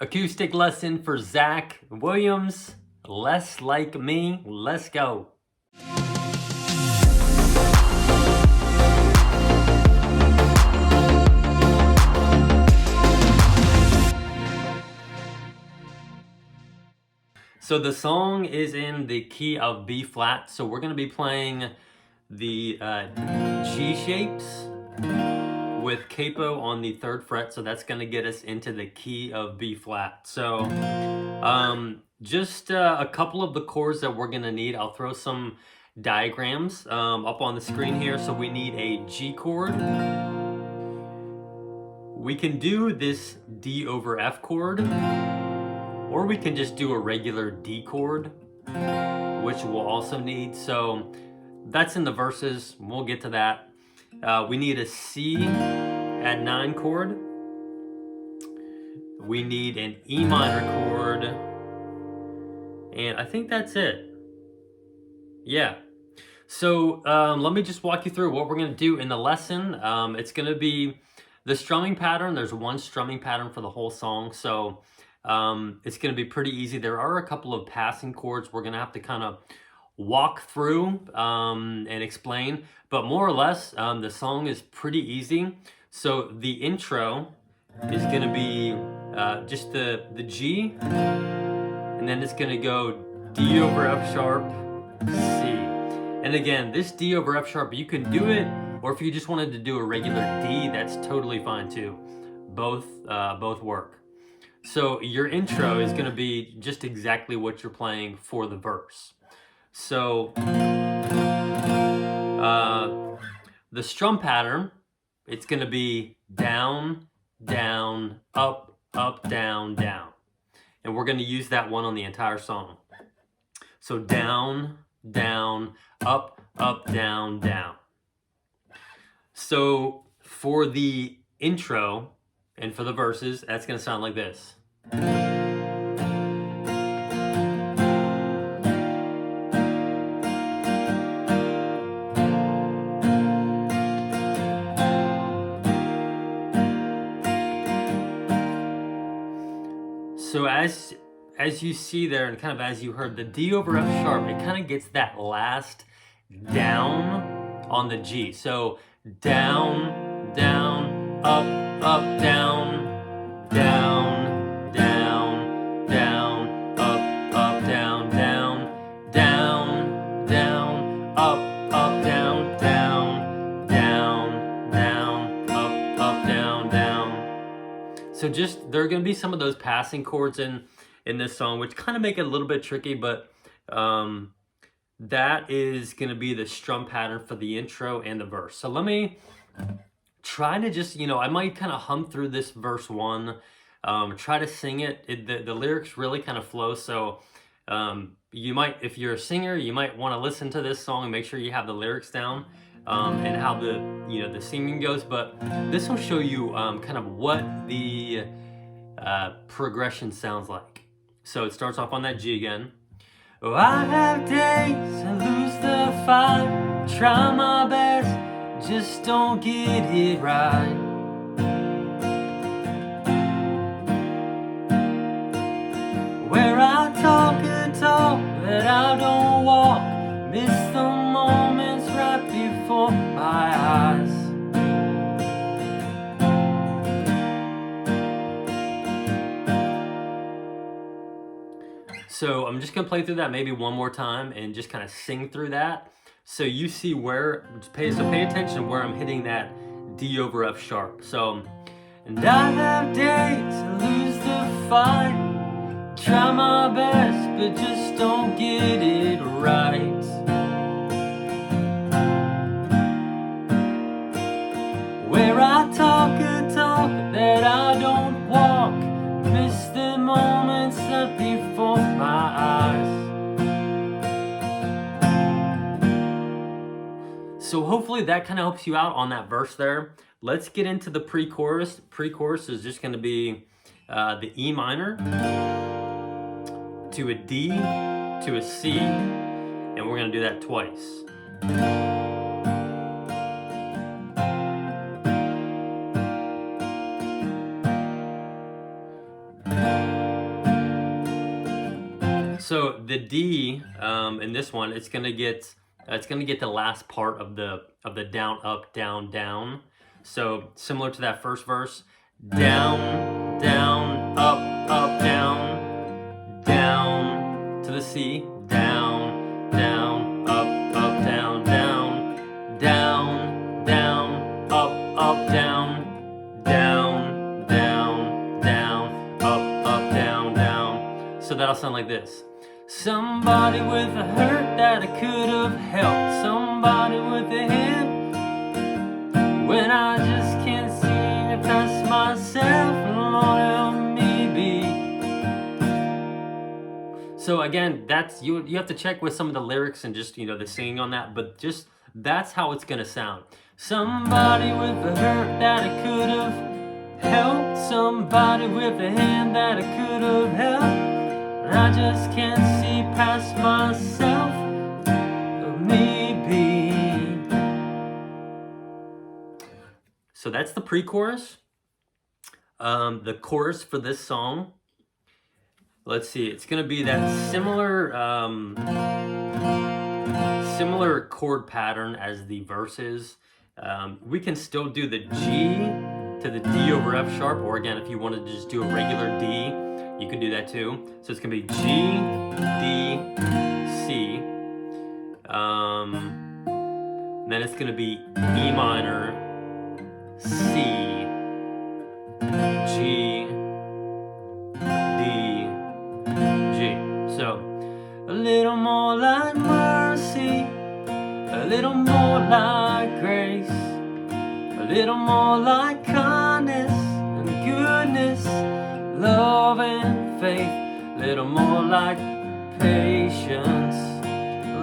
Acoustic lesson for Zach Williams. Less like me. Let's go. So the song is in the key of B flat. So we're going to be playing the G shapes with capo on the 3rd fret. So that's going to get us into the key of B flat. So just a couple of the chords that we're going to need. I'll throw some diagrams up on the screen here. So we need a G chord. We can do this D over F chord, or we can just do a regular D chord, which we'll also need. So that's in the verses. We'll get to that. We need a C at 9 chord. We need an E minor chord. And I think that's it. Yeah. So let me just walk you through what we're going to do in the lesson. It's going to be the strumming pattern. There's one strumming pattern for the whole song. So it's going to be pretty easy. There are a couple of passing chords we're going to have to kind of walk through and explain, but more or less the song is pretty easy. So the intro is going to be just the G, and then it's going to go D over F sharp, C. And again, this D over F sharp, you can do it, or if you just wanted to do a regular D, that's totally fine too. Both work. So your intro is going to be just exactly what you're playing for the verse. So the strum pattern, it's going to be down, down, up, up, down, down. And we're going to use that one on the entire song. So down, down, up, up, down, down. So for the intro and for the verses, that's going to sound like this. So as you see there, and kind of as you heard, the D over F sharp, it kind of gets that last down on the G. So down, down, up, up, down, down, down, down, up, up, down, down, down, down, up, up, down, down, down, down, up, up, down, down. So just, there are going to be some of those passing chords in this song, which kind of make it a little bit tricky, but that is going to be the strum pattern for the intro and the verse. So let me try to just, I might kind of hum through this verse 1, try to sing it. The lyrics really kind of flow. So you might, if you're a singer, you might want to listen to this song and make sure you have the lyrics down and how the singing goes. But this will show you kind of what the progression sounds like. So it starts off on that G again. Oh, I have days I lose the fight, try my best, just don't get it right. Where I talk a talk that I don't walk, miss the moments right before my eyes. So I'm just going to play through that maybe one more time and just kind of sing through that. So you see where, pay attention where I'm hitting that D over F sharp. So, and I have days to lose the fight, try my best, but just don't get it right. Where I talk a talk that I don't walk, miss the moments that before my eyes. So hopefully that kind of helps you out on that verse there. Let's get into the pre-chorus. Pre-chorus is just going to be the E minor to a D to a C, and we're going to do that twice. So the D in this one, it's gonna get the last part of the down, up, down, down. So similar to that first verse, down, down, up, down, down to the C, down, down, up, down, down, down, down, up, down, down, down, down, up, down, down. So that'll sound like this. Somebody with a hurt that I could have helped. Somebody with a hand when I just can't seem to pass myself. Lord, help me be. So again, that's you have to check with some of the lyrics and just, you know, the singing on that, but just that's how it's gonna sound. Somebody with a hurt that I could have helped. Somebody with a hand that I could have helped. I just can't see past myself, maybe. So that's the pre-chorus. The chorus for this song, let's see, it's gonna be that similar chord pattern as the verses. We can still do the G to the D over F sharp, or again, if you wanted to just do a regular D, you could do that too. So it's gonna be G, D, C. Then it's gonna be E minor, C, G, D, G. So a little more like mercy, a little more like grace, a little more like kindness and goodness, love and faith, little more like patience,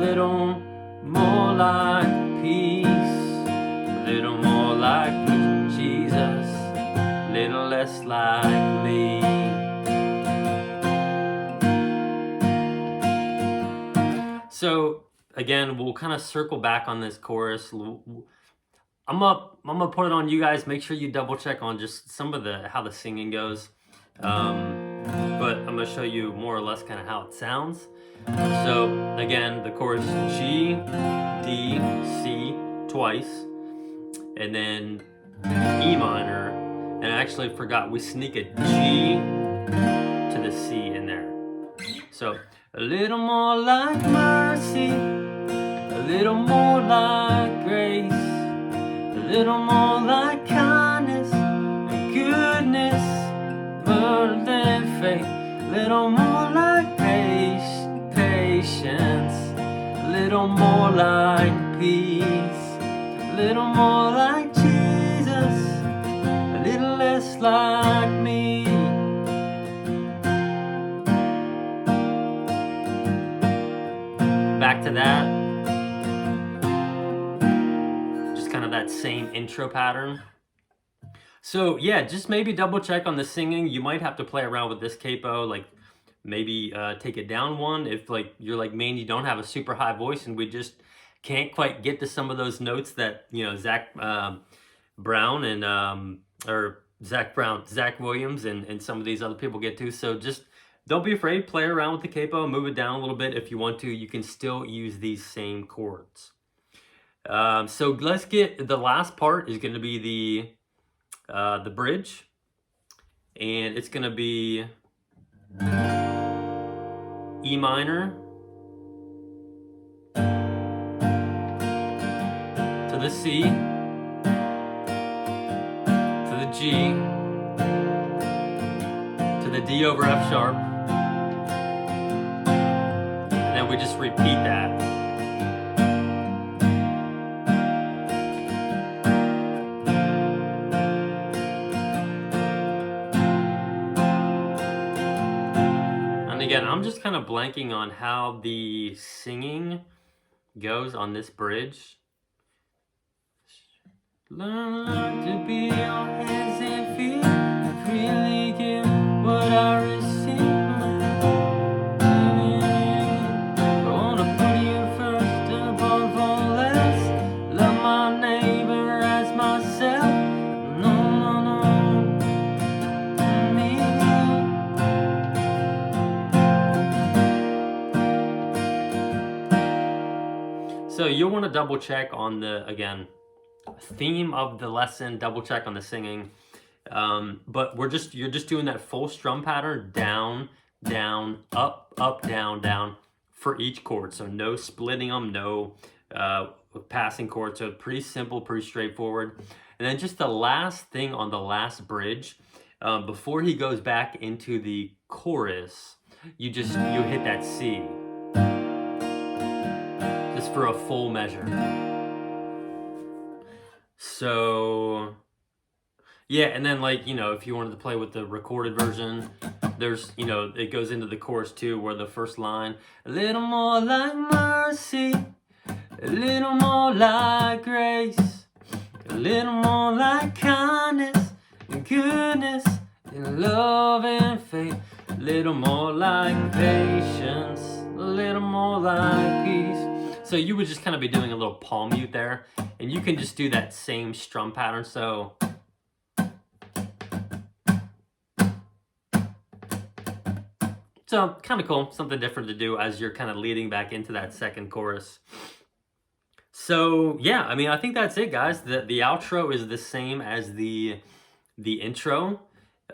little more like peace, little more like Jesus, little less like me. So again, we'll kind of circle back on this chorus. I'm gonna put it on you guys. Make sure you double check on just some of how the singing goes. But I'm gonna show you more or less kind of how it sounds. So again, the chorus G, D, C twice, and then E minor. And I actually forgot, we sneak a G to the C in there. So a little more like mercy, a little more like grace, a little more like kindness and goodness, more than faith, little more like patience, a little more like peace, a little more like Jesus, a little less like me. Back to that, just kind of that same intro pattern. So yeah, just maybe double check on the singing. You might have to play around with this capo, like maybe take it down one if like you're like me and you don't have a super high voice and we just can't quite get to some of those notes that, you know, Zach Brown and Zach Williams and some of these other people get to. So just don't be afraid, play around with the capo, move it down a little bit if you want to. You can still use these same chords. So let's get, the last part is going to be the bridge, and it's going to be E minor to the C to the G to the D over F sharp, and then we just repeat that. Again, I'm just kind of blanking on how the singing goes on this bridge. Learn to be on hands and feet, freely give what I receive. I wanna put you first above all else. Love my neighbor as myself. So you'll want to double check on the, again, theme of the lesson, double check on the singing. But you're just doing that full strum pattern, down, down, up, up, down, down, for each chord. So no splitting them, no passing chords. So pretty simple, pretty straightforward. And then just the last thing on the last bridge, before he goes back into the chorus, you hit that C, just for a full measure. So yeah, and then, like, you know, if you wanted to play with the recorded version, there's, you know, it goes into the chorus too, where the first line, a little more like mercy, a little more like grace, a little more like kindness and goodness and love and faith, a little more like patience, a little more like peace. So you would just kind of be doing a little palm mute there, and you can just do that same strum pattern. So kind of cool, something different to do as you're kind of leading back into that second chorus. So yeah, I mean, I think that's it, guys. The outro is the same as the intro.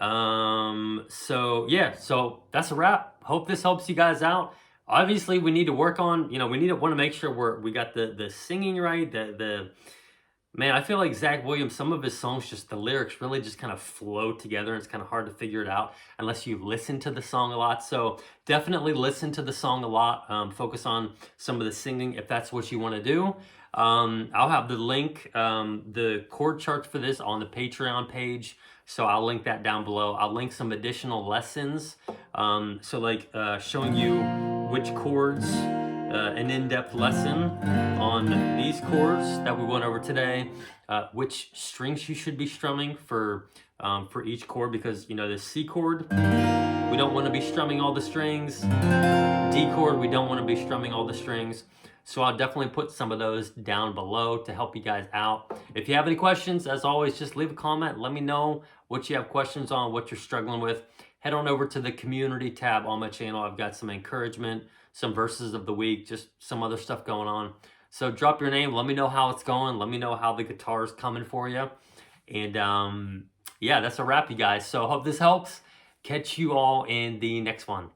So yeah, so that's a wrap. Hope this helps you guys out. Obviously, we need to work on, you know, we want to make sure we got the singing right. Man, I feel like Zach Williams, some of his songs, just the lyrics really just kind of flow together. And it's kind of hard to figure it out unless you listen to the song a lot. So definitely listen to the song a lot. Focus on some of the singing if that's what you want to do. I'll have the link, the chord charts for this on the Patreon page. So I'll link that down below. I'll link some additional lessons. So like showing you which chords, an in-depth lesson on these chords that we went over today, which strings you should be strumming for each chord, because, you know, the C chord, we don't want to be strumming all the strings. D chord, we don't want to be strumming all the strings. So I'll definitely put some of those down below to help you guys out. If you have any questions, as always, just leave a comment. Let me know what you have questions on, what you're struggling with. Head on over to the community tab on my channel. I've got some encouragement, some verses of the week, just some other stuff going on. So drop your name. Let me know how it's going. Let me know how the guitar is coming for you. And yeah, that's a wrap, you guys. So hope this helps. Catch you all in the next one.